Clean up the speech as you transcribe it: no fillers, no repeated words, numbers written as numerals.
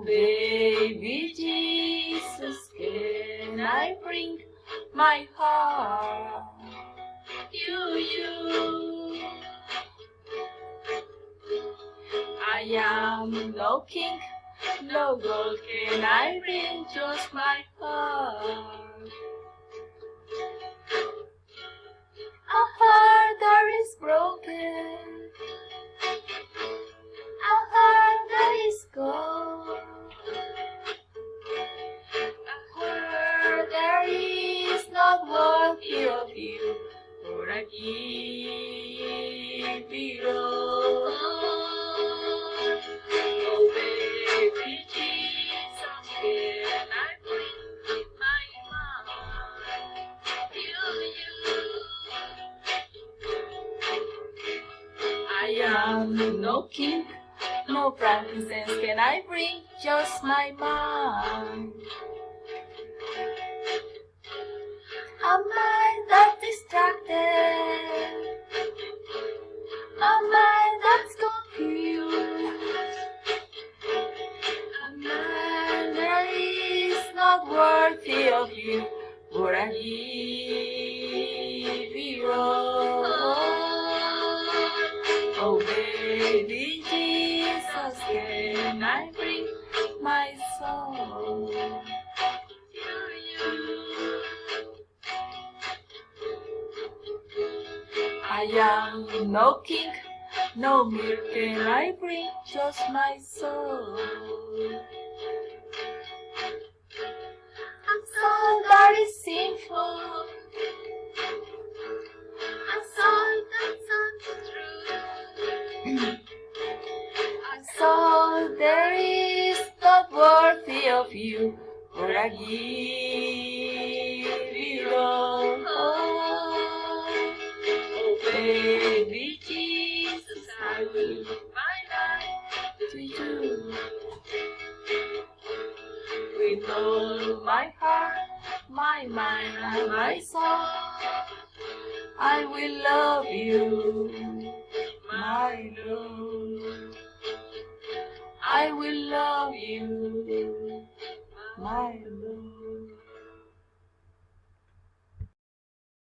Oh, baby Jesus, can I bring my heart to you? I am no king, no gold, can I bring just my heart? A heart that is broken, a heart that is cold, a heart that is not worthy of you, for I give it all. Oh, baby Jesus, can I bring my heart to you? I am no king, no frankincense, can I bring just my mind? A mind that's distracted, a mind that's confused, a mind that is not worthy of you, for I give it all. Oh, baby Jesus, can I bring my soul to you? I am no king, no milk, can I bring just my soul? A soul that is sinful, a soul that's untrue, a soul that is not worthy of you, for I give it all. Oh, baby Jesus, I will give my life to you. With all my heart, my mind, and my soul, I will love you, my Lord. I will love you, my Lord.